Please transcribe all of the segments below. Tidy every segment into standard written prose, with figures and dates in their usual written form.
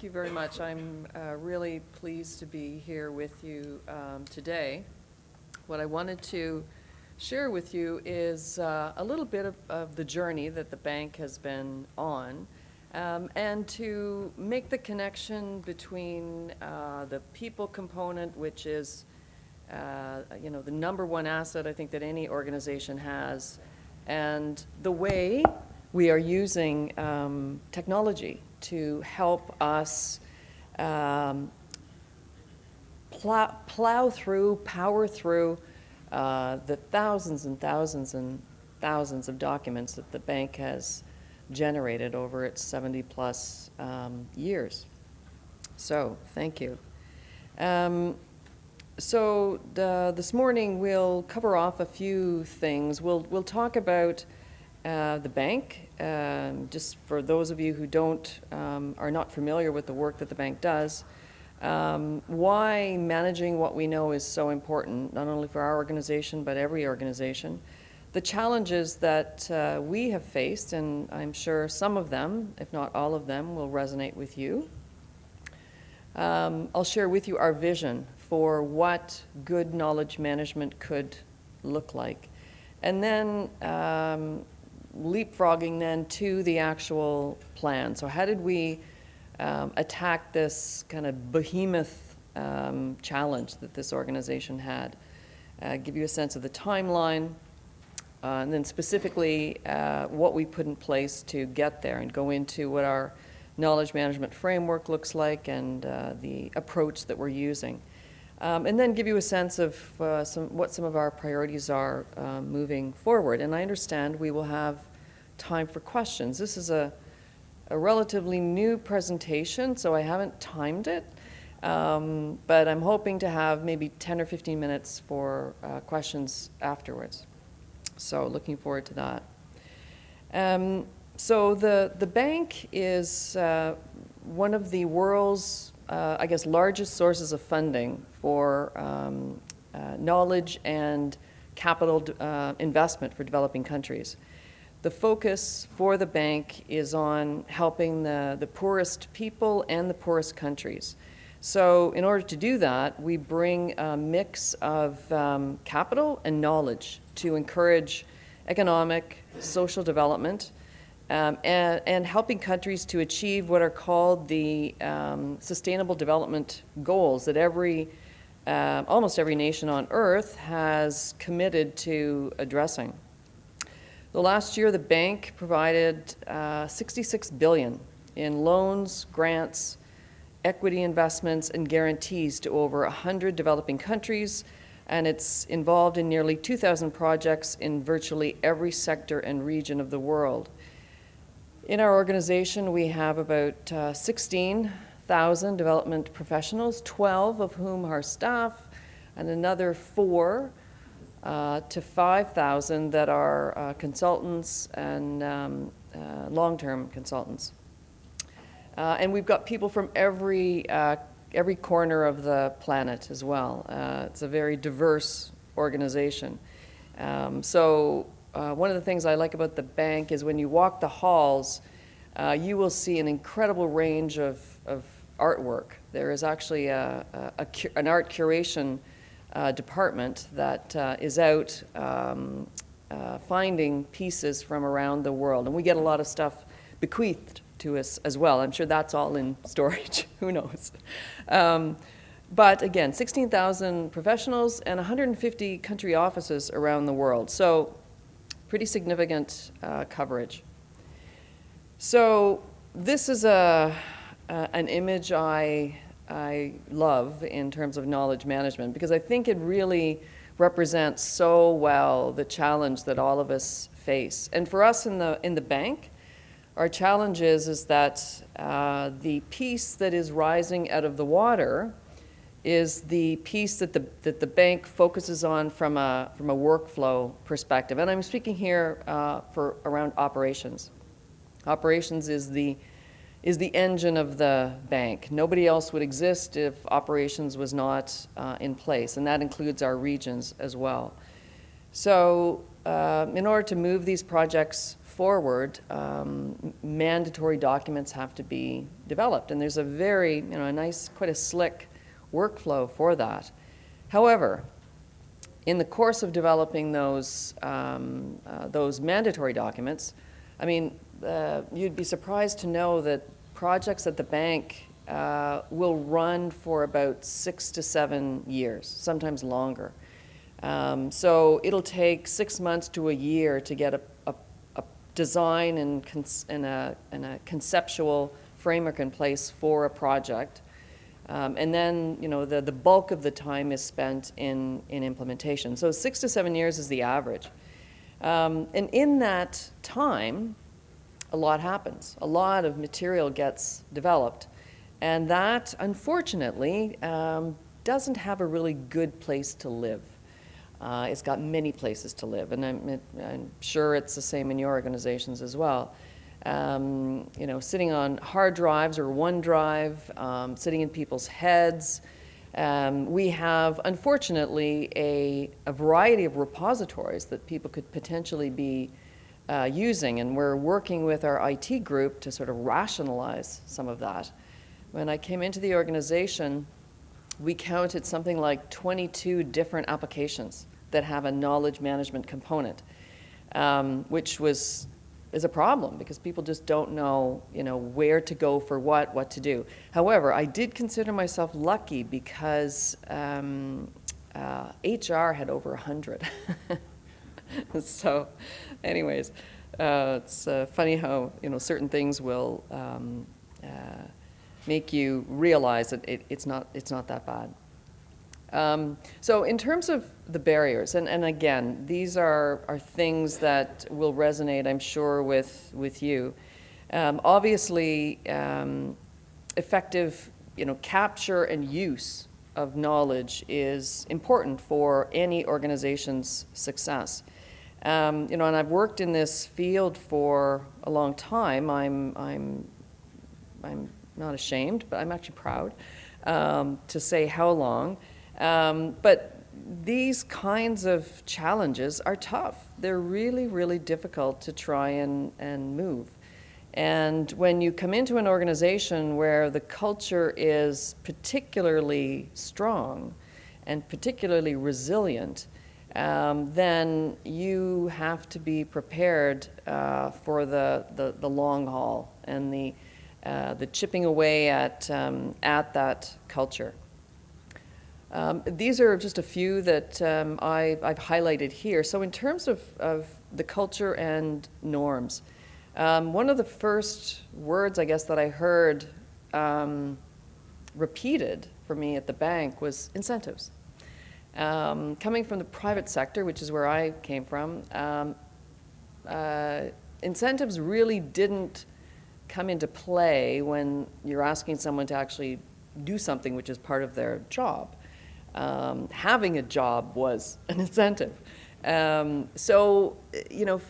Thank you very much. I'm really pleased to be here with you today. What I wanted to share with you is a little bit of the journey that the bank has been on, and to make the connection between the people component, which is the number one asset I think that any organization has, and the way we are using technology to help us power through the thousands and thousands and thousands of documents that the bank has generated over its 70-plus years. So, thank you. This morning we'll cover off a few things. We'll talk about the bank, just for those of you who are not familiar with the work that the bank does, why managing what we know is so important, not only for our organization, but every organization. The challenges that we have faced, and I'm sure some of them, if not all of them, will resonate with you. I'll share with you our vision for what good knowledge management could look like. And then leapfrogging then to the actual plan. So how did we attack this kind of behemoth challenge that this organization had? Give you a sense of the timeline, and then specifically what we put in place to get there, and go into what our knowledge management framework looks like and the approach that we're using. And then give you a sense of what some of our priorities are moving forward. And I understand we will have time for questions. This is a relatively new presentation, so I haven't timed it, but I'm hoping to have maybe 10 or 15 minutes for questions afterwards. So looking forward to that. So the bank is one of the world's, largest sources of funding for knowledge and capital investment for developing countries. The focus for the bank is on helping the poorest people and the poorest countries. So in order to do that, we bring a mix of capital and knowledge to encourage economic, social development, and helping countries to achieve what are called the Sustainable Development Goals that almost every nation on Earth has committed to addressing. The last year, the bank provided $66 billion in loans, grants, equity investments, and guarantees to over 100 developing countries, and it's involved in nearly 2,000 projects in virtually every sector and region of the world. In our organization, we have about 16,000 development professionals, 12 of whom are staff, and another 4 to 5,000 that are consultants and long-term consultants. And we've got people from every corner of the planet as well. It's a very diverse organization. One of the things I like about the bank is when you walk the halls, you will see an incredible range of artwork. There is actually an art curation department that is out finding pieces from around the world. And we get a lot of stuff bequeathed to us as well. I'm sure that's all in storage. Who knows? But again, 16,000 professionals and 150 country offices around the world. So pretty significant coverage. So this is an image I love in terms of knowledge management, because I think it really represents so well the challenge that all of us face. And for us in the bank, our challenge is that the piece that is rising out of the water is the piece that the bank focuses on from a workflow perspective. And I'm speaking here for around operations. Operations is the engine of the bank. Nobody else would exist if operations was not in place, and that includes our regions as well. So in order to move these projects forward, mandatory documents have to be developed. And there's a very, a nice, quite a slick workflow for that. However, in the course of developing those mandatory documents, I mean, you'd be surprised to know that projects at the bank will run for about 6 to 7 years, sometimes longer. So it'll take 6 months to a year to get a design and a conceptual framework in place for a project. And then, the bulk of the time is spent in implementation. So 6 to 7 years is the average. And in that time, a lot happens. A lot of material gets developed. And that, unfortunately, doesn't have a really good place to live. It's got many places to live, and I'm sure it's the same in your organizations as well. Sitting on hard drives or OneDrive, sitting in people's heads. We have, unfortunately, a variety of repositories that people could potentially be using, and we're working with our IT group to sort of rationalize some of that. When I came into the organization, we counted something like 22 different applications that have a knowledge management component, which is a problem because people just don't know, where to go for what to do. However, I did consider myself lucky because HR had over 100. So, anyways, it's funny how certain things will make you realize that it's not that bad. So in terms of the barriers, and again, these are things that will resonate, I'm sure, with you. Obviously, effective, capture and use of knowledge is important for any organization's success. And I've worked in this field for a long time. I'm not ashamed, but I'm actually proud to say how long. But these kinds of challenges are tough. They're really, really difficult to try and move. And when you come into an organization where the culture is particularly strong and particularly resilient, then you have to be prepared for the long haul and the chipping away at that culture. These are just a few that I've highlighted here. So in terms of the culture and norms, one of the first words, I guess, that I heard repeated for me at the bank was incentives. Coming from the private sector, which is where I came from, incentives really didn't come into play when you're asking someone to actually do something which is part of their job. Having a job was an incentive. So,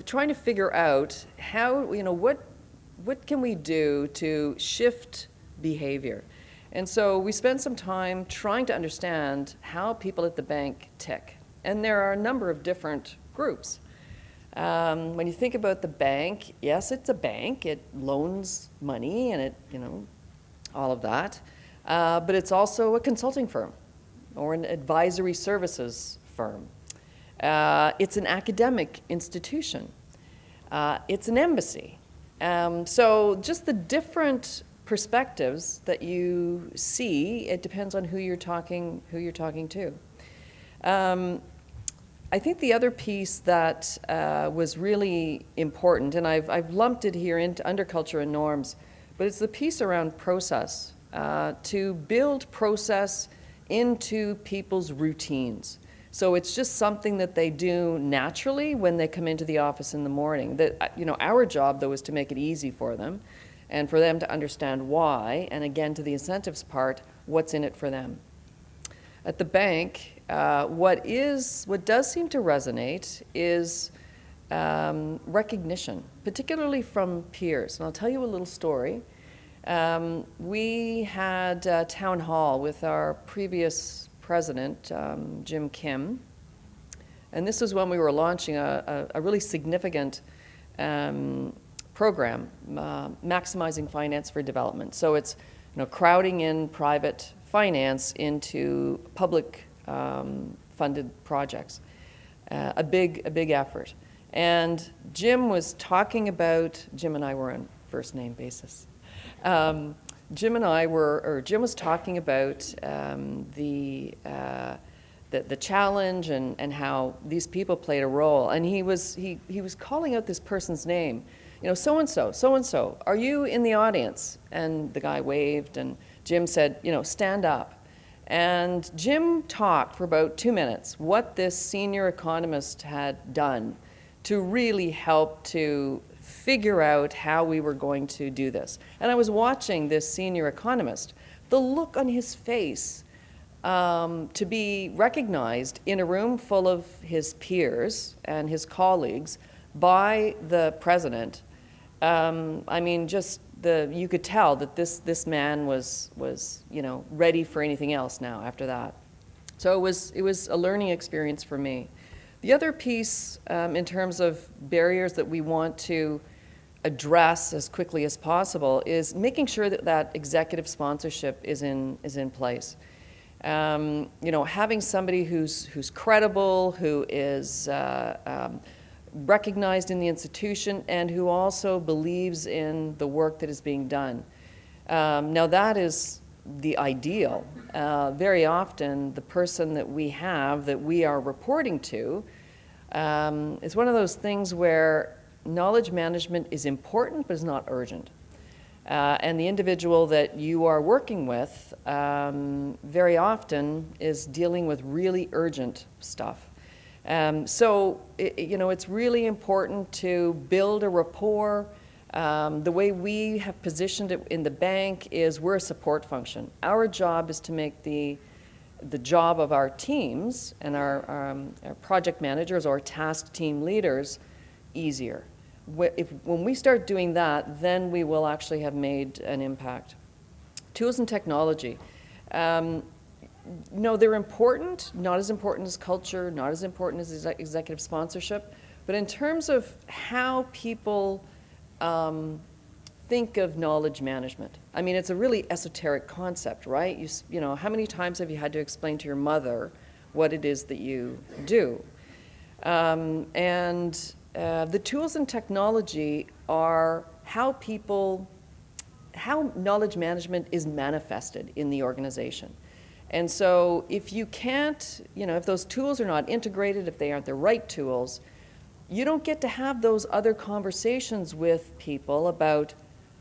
trying to figure out how, what can we do to shift behavior? And so we spent some time trying to understand how people at the bank tick. And there are a number of different groups. When you think about the bank, yes, it's a bank. It loans money and it, all of that. But it's also a consulting firm or an advisory services firm. It's an academic institution. It's an embassy. So just the different perspectives that you see, it depends on who you're talking to. I think the other piece that was really important, and I've lumped it here into under culture and norms, but it's the piece around process, to build process into people's routines. So it's just something that they do naturally when they come into the office in the morning. That, our job, though, is to make it easy for them and for them to understand why, and again, to the incentives part, what's in it for them. At the bank, what does seem to resonate is recognition, particularly from peers. And I'll tell you a little story. We had a town hall with our previous president, Jim Kim, and this was when we were launching a really significant program, maximizing finance for development. So it's crowding in private finance into public funded projects. A big effort. And Jim was talking about, Jim and I were on first name basis. Jim was talking about the challenge and how these people played a role. And he was calling out this person's name. So-and-so, are you in the audience? And the guy waved, and Jim said, stand up. And Jim talked for about 2 minutes what this senior economist had done to really help to figure out how we were going to do this. And I was watching this senior economist, the look on his face to be recognized in a room full of his peers and his colleagues by the president. You could tell that this man was ready for anything else now after that. So it was a learning experience for me. The other piece in terms of barriers that we want to address as quickly as possible is making sure that executive sponsorship is in place. Having somebody who's credible, who is recognized in the institution, and who also believes in the work that is being done. Now that is the ideal. Very often the person that we are reporting to is one of those things where knowledge management is important but is not urgent. And the individual that you are working with very often is dealing with really urgent stuff. It's really important to build a rapport. The way we have positioned it in the bank is we're a support function. Our job is to make the job of our teams and our project managers or task team leaders easier. When we start doing that, then we will actually have made an impact. Tools and technology. No, they're important, not as important as culture, not as important as executive sponsorship, but in terms of how people think of knowledge management. It's a really esoteric concept, right? How many times have you had to explain to your mother what it is that you do? The tools and technology are how knowledge management is manifested in the organization. And so if you can't, if those tools are not integrated, if they aren't the right tools, you don't get to have those other conversations with people about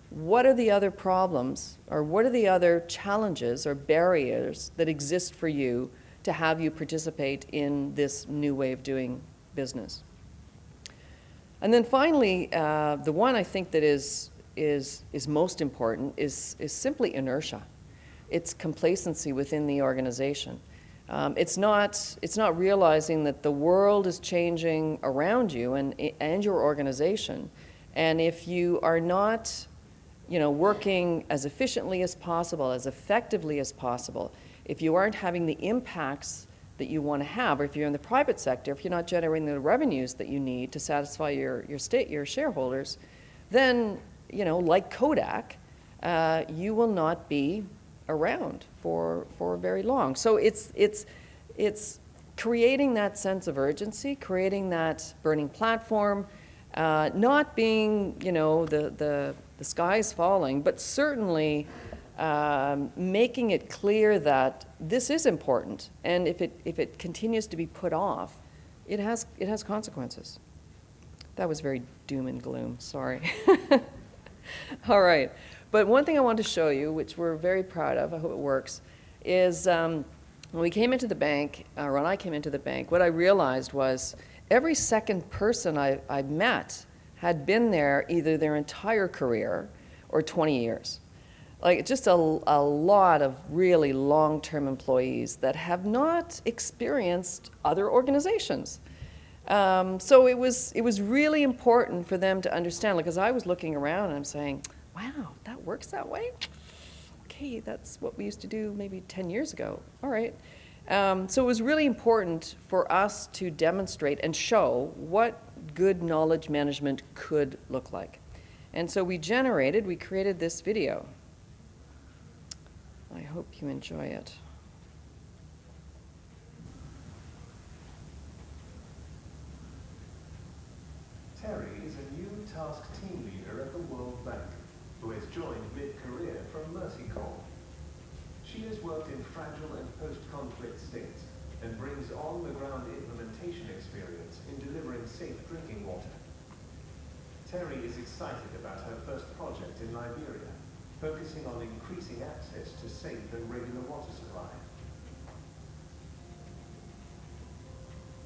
what are the other problems or what are the other challenges or barriers that exist for you to have you participate in this new way of doing business. And then finally, the one I think that is most important is simply inertia. It's complacency within the organization. It's not realizing that the world is changing around you and your organization. And if you are not, working as efficiently as possible, as effectively as possible, if you aren't having the impacts that you want to have, or if you're in the private sector, if you're not generating the revenues that you need to satisfy your shareholders, then, like Kodak, you will not be around for very long. So it's creating that sense of urgency, creating that burning platform, not being, the sky's falling, but certainly making it clear that this is important, and if it continues to be put off, it has consequences. That was very doom and gloom, sorry. All right, but one thing I want to show you, which we're very proud of, I hope it works, is when we came into the bank, or when I came into the bank, what I realized was every second person I met had been there either their entire career or 20 years. Like, just a lot of really long-term employees that have not experienced other organizations. So it was really important for them to understand, because I was looking around and I'm saying, wow, that works that way? Okay, that's what we used to do maybe 10 years ago. All right. So it was really important for us to demonstrate and show what good knowledge management could look like. And so we created this video. I hope you enjoy it. Terry is a new task team leader at the World Bank, who has joined mid-career from Mercy Corps. She has worked in fragile and post-conflict states and brings on-the-ground implementation experience in delivering safe drinking water. Terry is excited about her first project in Liberia, focusing on increasing access to safe and regular water supply.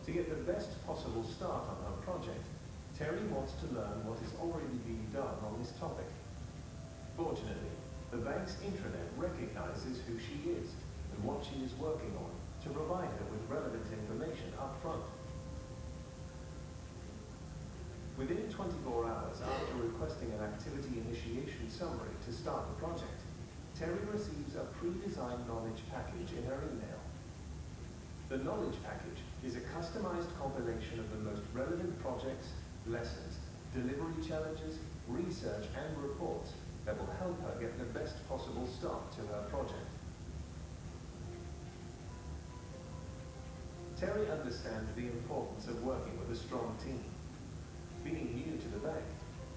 To get the best possible start on her project, Terry wants to learn what is already being done on this topic. Fortunately, the bank's intranet recognizes who she is and what she is working on to provide her with relevant information up front. Within 24 hours after requesting an activity initiation summary to start the project, Terry receives a pre-designed knowledge package in her email. The knowledge package is a customized compilation of the most relevant projects, lessons, delivery challenges, research, and reports that will help her get the best possible start to her project. Terry understands the importance of working with a strong team. Being new to the bank,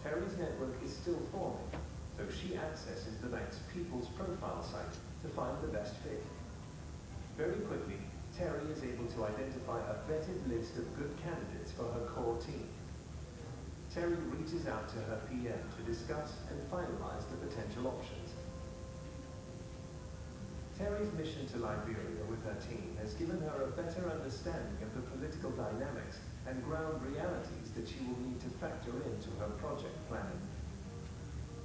Terry's network is still forming, so she accesses the bank's People's Profile site to find the best fit. Very quickly, Terry is able to identify a vetted list of good candidates for her core team. Terry reaches out to her PM to discuss and finalize the potential options. Terry's mission to Liberia with her team has given her a better understanding of the political dynamics and ground realities that she will need to factor into her project planning.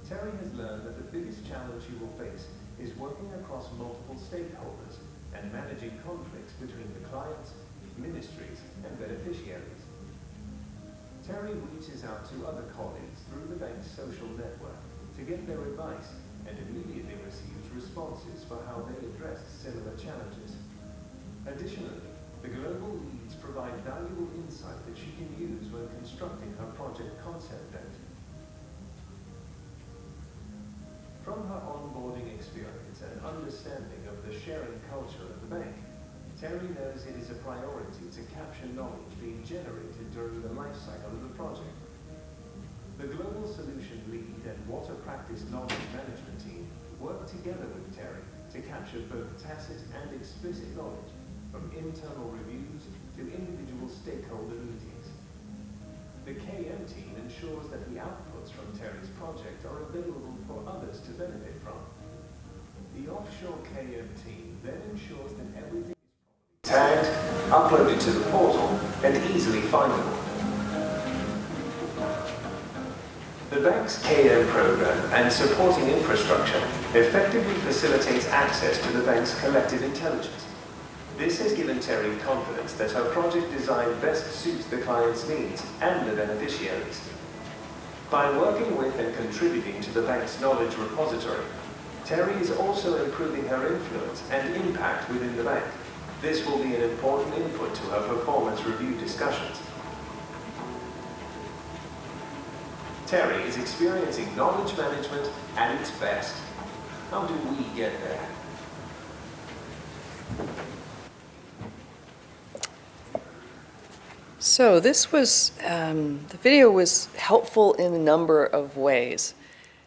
Terry has learned that the biggest challenge she will face is working across multiple stakeholders and managing conflicts between the clients, ministries, and beneficiaries. Terry reaches out to other colleagues through the bank's social network to get their advice and immediately receives responses for how they address similar challenges. Additionally, the global leads provide valuable insight that she can use when constructing her project concept note. From her onboarding experience and understanding of the sharing culture of the bank, Terry knows it is a priority to capture knowledge being generated during the life cycle of the project. The Global Solution Lead and Water Practice Knowledge Management team work together with Terry to capture both tacit and explicit knowledge, from internal reviews to individual stakeholder meetings. The KM team ensures that the outputs from Terry's project are available for others to benefit from. The offshore KM team then ensures that everything is tagged, uploaded to the portal, and easily findable. The bank's KM program and supporting infrastructure effectively facilitates access to the bank's collective intelligence. This has given Terry confidence that her project design best suits the client's needs and the beneficiaries. By working with and contributing to the bank's knowledge repository, Terry is also improving her influence and impact within the bank. This will be an important input to her performance review discussions. Terry is experiencing knowledge management at its best. How do we get there? So this was, the video was helpful in a number of ways,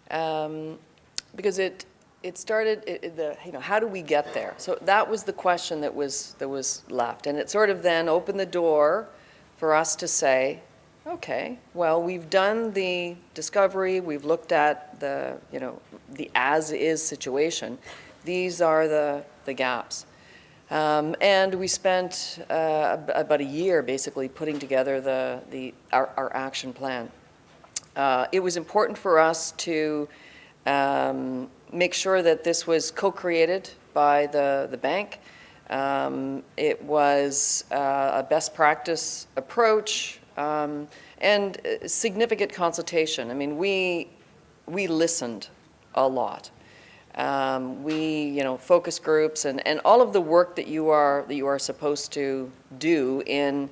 because it started, how do we get there? So that was the question that was left, and it sort of then opened the door for us to say, okay, well, we've done the discovery, we've looked at the, the as-is situation. These are the gaps. And we spent about a year basically putting together our action plan. It was important for us to make sure that this was co-created by the bank. It was a best practice approach and significant consultation. I mean, we listened a lot. Focus groups and all of the work that you are supposed to do in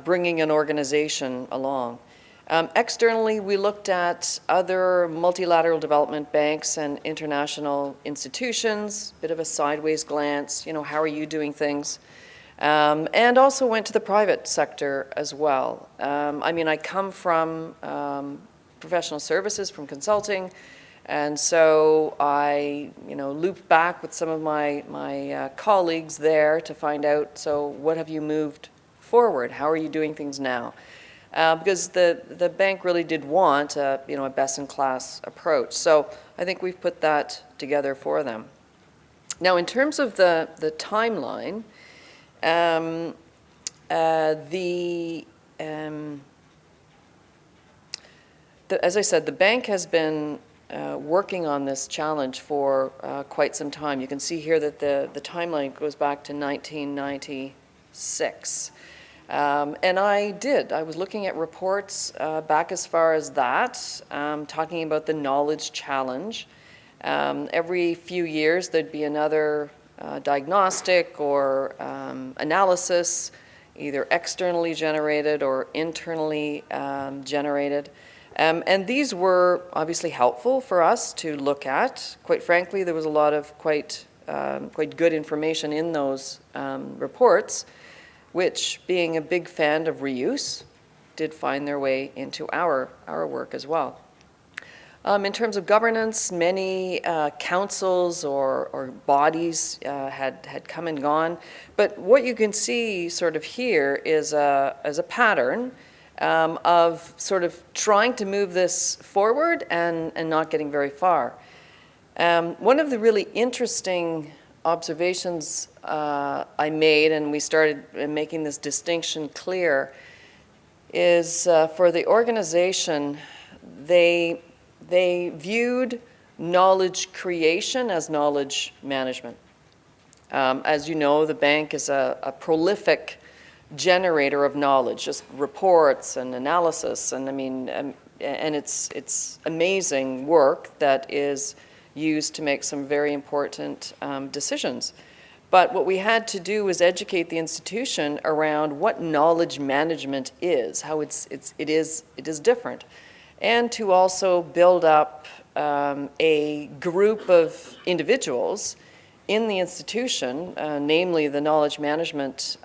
bringing an organization along. Externally, we looked at other multilateral development banks and international institutions, bit of a sideways glance, how are you doing things? And also went to the private sector as well. I come from professional services, from consulting, and so I, looped back with some of my colleagues there to find out, so what have you moved forward? How are you doing things now? Because the bank really did want a best-in-class approach. So I think we've put that together for them. Now, in terms of the timeline, as I said, the bank has been working on this challenge for quite some time. You can see here that the timeline goes back to 1996. And I was looking at reports back as far as that, talking about the knowledge challenge. Every few years there'd be another diagnostic or analysis, either externally generated or internally generated. And these were obviously helpful for us to look at. Quite frankly, there was a lot of quite good information in those reports, which, being a big fan of reuse, did find their way into our work as well. In terms of governance, many councils or bodies had come and gone, but what you can see sort of here is a pattern of sort of trying to move this forward and not getting very far. One of the really interesting observations I made, and we started making this distinction clear, is for the organization, they viewed knowledge creation as knowledge management. As you know, the bank is a prolific generator of knowledge, just reports and analysis, and and it's amazing work that is used to make some very important decisions. But what we had to do was educate the institution around what knowledge management is, how it is different, and to also build up a group of individuals in the institution, namely the knowledge management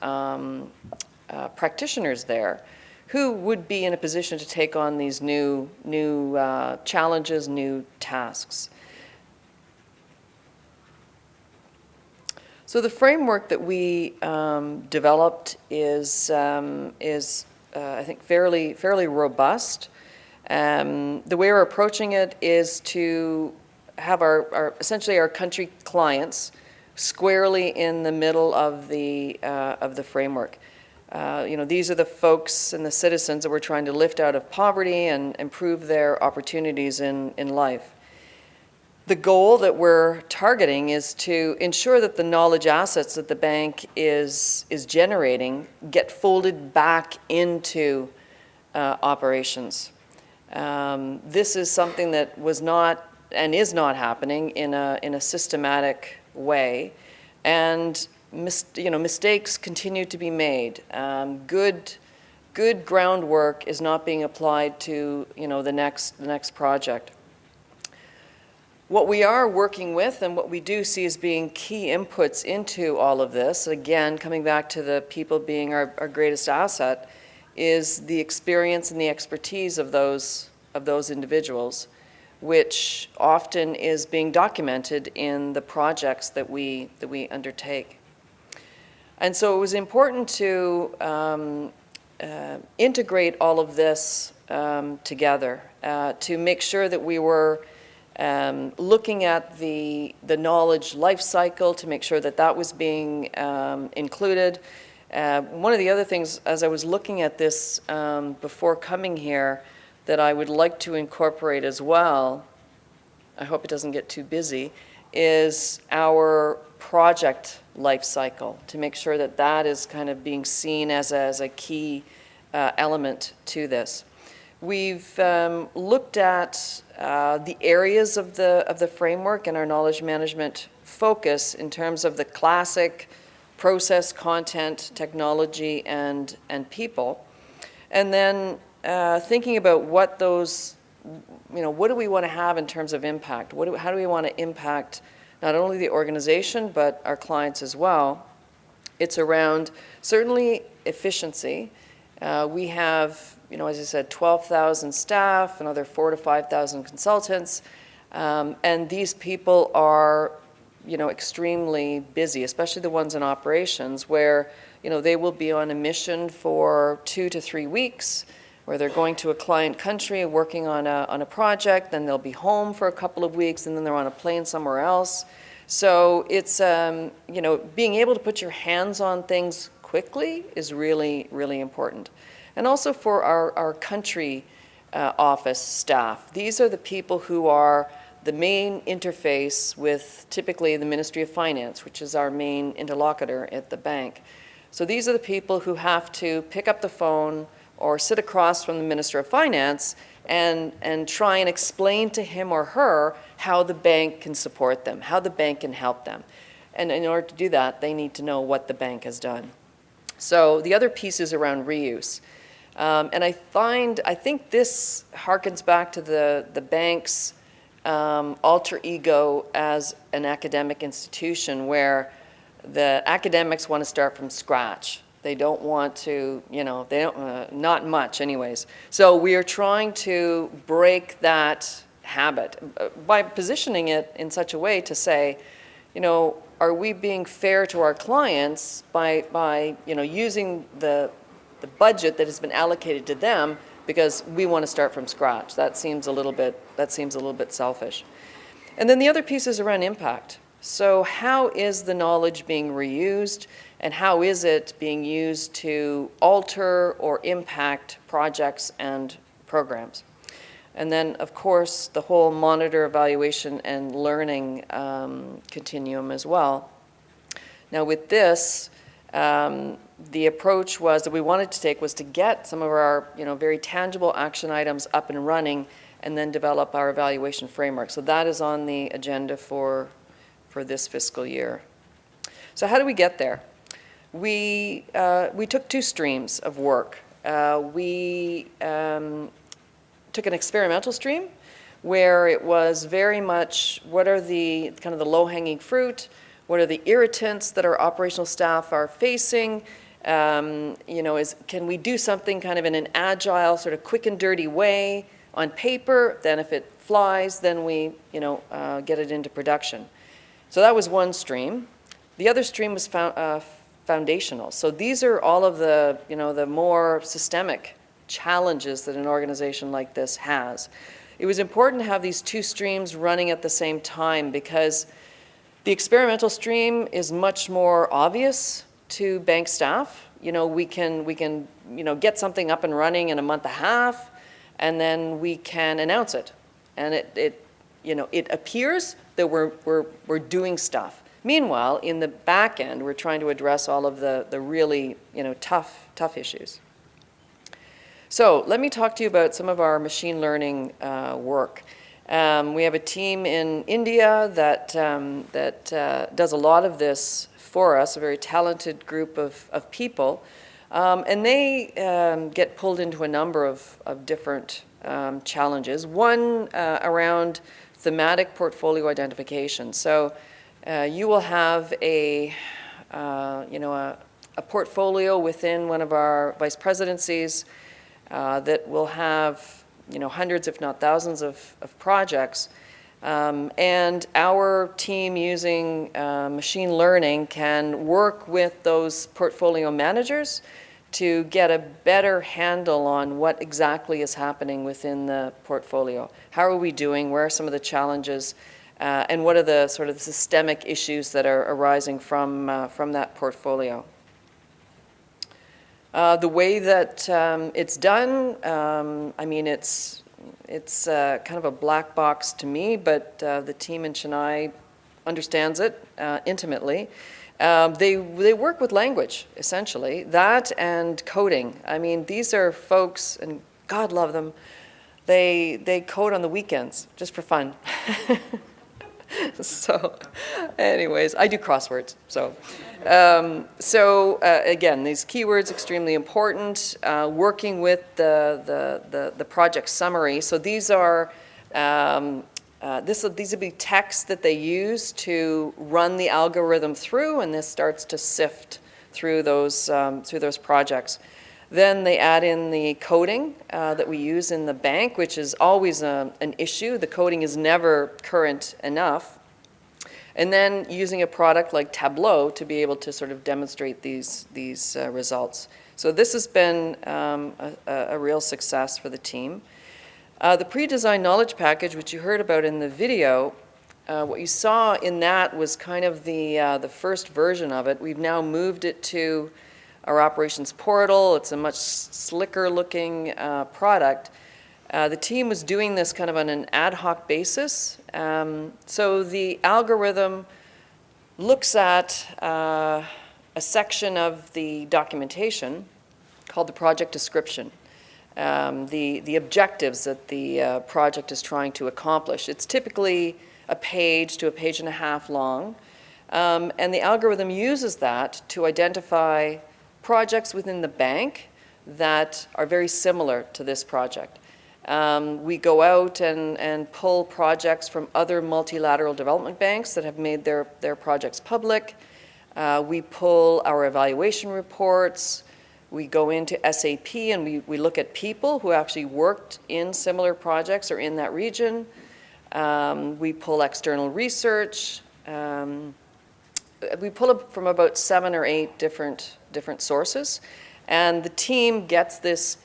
practitioners there, who would be in a position to take on these new challenges, new tasks. So the framework that we developed is I think fairly robust. The way we're approaching it is to have essentially our country clients squarely in the middle of the framework. These are the folks and the citizens that we're trying to lift out of poverty and improve their opportunities in life. The goal that we're targeting is to ensure that the knowledge assets that the bank is generating get folded back into operations. This is something that was not and is not happening in a systematic way, and mistakes continue to be made. Good groundwork is not being applied to the next project. What we are working with and what we do see as being key inputs into all of this, again, coming back to the people being our greatest asset, is the experience and the expertise of those individuals, which often is being documented in the projects that we undertake. And so it was important to integrate all of this together to make sure that we were looking at the knowledge life cycle, to make sure that was being included. One of the other things, as I was looking at this before coming here, that I would like to incorporate as well, I hope it doesn't get too busy, is our project life cycle, to make sure that is kind of being seen as a key element to this. We've looked at the areas of the framework and our knowledge management focus in terms of the classic process, content, technology, and people. And then thinking about what those, what do we want to have in terms of impact? How do we want to impact not only the organization, but our clients as well? It's around certainly efficiency. We have, as I said, 12,000 staff, another 4,000 to 5,000 consultants, and these people are, extremely busy, especially the ones in operations, where, they will be on a mission for 2 to 3 weeks, where they're going to a client country, working on a project, then they'll be home for a couple of weeks, and then they're on a plane somewhere else. So it's, being able to put your hands on things quickly is really, really important. And also for our country office staff. These are the people who are the main interface with typically the Ministry of Finance, which is our main interlocutor at the bank. So these are the people who have to pick up the phone or sit across from the Minister of Finance and try and explain to him or her how the bank can support them, how the bank can help them. And in order to do that, they need to know what the bank has done. So the other piece is around reuse. And I think this harkens back to the bank's alter ego as an academic institution, where the academics want to start from scratch. They don't want to, not much anyways. So we are trying to break that habit by positioning it in such a way to say, are we being fair to our clients by using the budget that has been allocated to them because we want to start from scratch. That seems a little bit selfish. And then the other piece is around impact. So how is the knowledge being reused, and how is it being used to alter or impact projects and programs? And then, of course, the whole monitor, evaluation, and learning continuum as well. Now with this, the approach that we wanted to take was to get some of our very tangible action items up and running, and then develop our evaluation framework. So that is on the agenda for this fiscal year. So how do we get there? We took 2 streams of work. We took an experimental stream where it was very much what are the kind of the low-hanging fruit, what are the irritants that our operational staff are facing, can we do something kind of in an agile, sort of quick and dirty way on paper, then if it flies, then we get it into production. So that was one stream. The other stream was foundational. So these are all of the, the more systemic challenges that an organization like this has. It was important to have these 2 streams running at the same time, because the experimental stream is much more obvious to bank staff. We can get something up and running in a month and a half, and then we can announce it, and it appears that we're doing stuff. Meanwhile, in the back end, we're trying to address all of the really tough issues. So let me talk to you about some of our machine learning work. We have a team in India that does a lot of this for us, a very talented group of people. And they get pulled into a number of different challenges. One around thematic portfolio identification. So you will have a portfolio within one of our vice presidencies that will have hundreds, if not thousands, of projects. And our team, using machine learning, can work with those portfolio managers to get a better handle on what exactly is happening within the portfolio. How are we doing? Where are some of the challenges? And what are the sort of systemic issues that are arising from that portfolio? The way that it's done, it's kind of a black box to me, but the team in Chennai understands it intimately. They work with language, essentially, that and coding. These are folks, and God love them, they code on the weekends, just for fun. So, anyways, I do crosswords. So, again, these keywords extremely important. Working with the project summary. So these are these will be texts that they use to run the algorithm through, and this starts to sift through those projects. Then they add in the coding that we use in the bank, which is always an issue. The coding is never current enough. And then using a product like Tableau to be able to sort of demonstrate these results. So this has been a real success for the team. The pre-designed knowledge package, which you heard about in the video, what you saw in that was kind of the first version of it. We've now moved it to our operations portal. It's a much slicker looking product. The team was doing this kind of on an ad hoc basis. So the algorithm looks at a section of the documentation called the project description. The objectives that the project is trying to accomplish. It's typically a page to a page and a half long. And the algorithm uses that to identify projects within the bank that are very similar to this project. We go out and pull projects from other multilateral development banks that have made their projects public. We pull our evaluation reports. We go into SAP and we look at people who actually worked in similar projects or in that region. We pull external research. We pull it from about 7 or 8 different sources, and the team gets this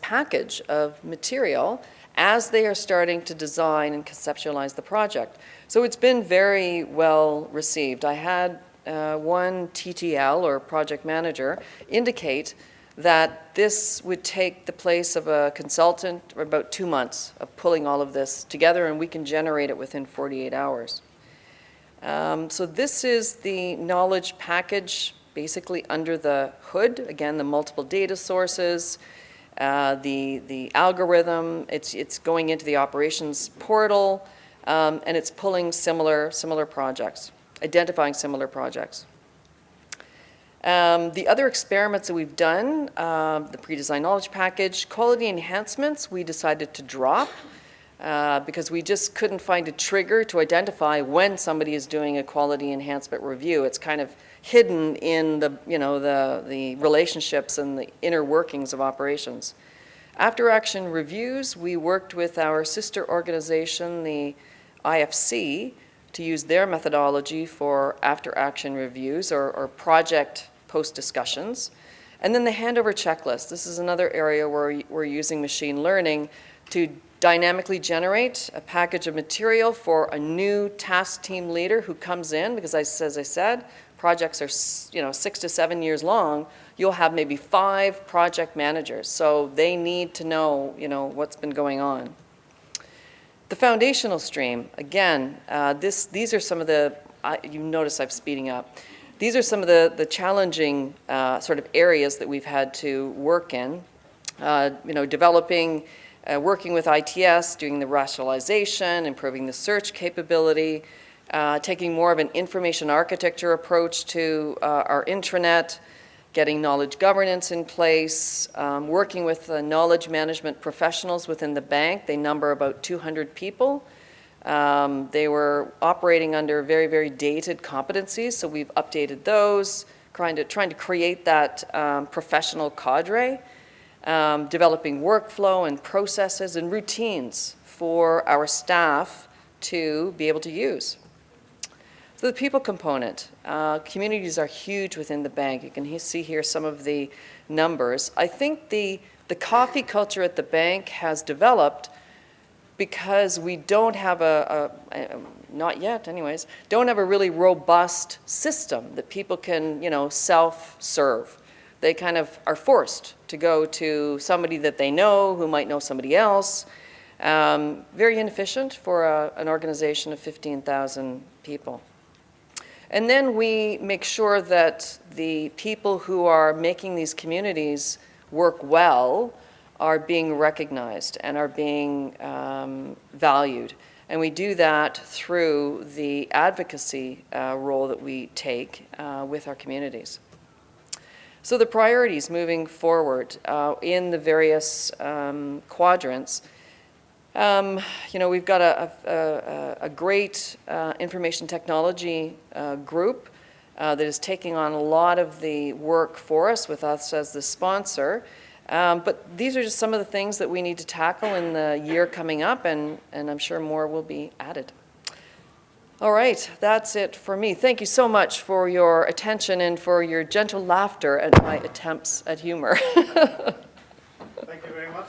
package of material as they are starting to design and conceptualize the project. So it's been very well received. I had one TTL, or project manager, indicate that this would take the place of a consultant for about 2 months of pulling all of this together, and we can generate it within 48 hours. So this is the knowledge package, basically under the hood. Again, the multiple data sources, the algorithm. It's going into the operations portal, and it's pulling similar projects, identifying similar projects. The other experiments that we've done, the pre-designed knowledge package, quality enhancements, we decided to drop. Because we just couldn't find a trigger to identify when somebody is doing a quality enhancement review. It's kind of hidden in the relationships and the inner workings of operations. After action reviews, we worked with our sister organization, the IFC, to use their methodology for after action reviews or project post discussions. And then the handover checklist. This is another area where we're using machine learning to dynamically generate a package of material for a new task team leader who comes in, because as I said, projects are 6 to 7 years long. You'll have maybe 5 project managers, so they need to know what's been going on. The foundational stream, again, these are some of the, you notice I'm speeding up. These are some of the challenging sort of areas that we've had to work in. Developing working with ITS, doing the rationalization, improving the search capability, taking more of an information architecture approach to our intranet, getting knowledge governance in place, working with knowledge management professionals within the bank. They number about 200 people. They were operating under very, very dated competencies, so we've updated those, trying to create that professional cadre. Developing workflow and processes and routines for our staff to be able to use. So the people component, communities are huge within the bank. You can see here some of the numbers. I think the coffee culture at the bank has developed because we don't have not yet anyways, don't have a really robust system that people can, self-serve. They kind of are forced to go to somebody that they know who might know somebody else. Very inefficient for an organization of 15,000 people. And then we make sure that the people who are making these communities work well are being recognized and are being valued. And we do that through the advocacy role that we take with our communities. So the priorities moving forward in the various quadrants, we've got a great information technology group that is taking on a lot of the work for us with us as the sponsor. But these are just some of the things that we need to tackle in the year coming up, and I'm sure more will be added. All right, that's it for me. Thank you so much for your attention and for your gentle laughter at my attempts at humor. Thank you very much.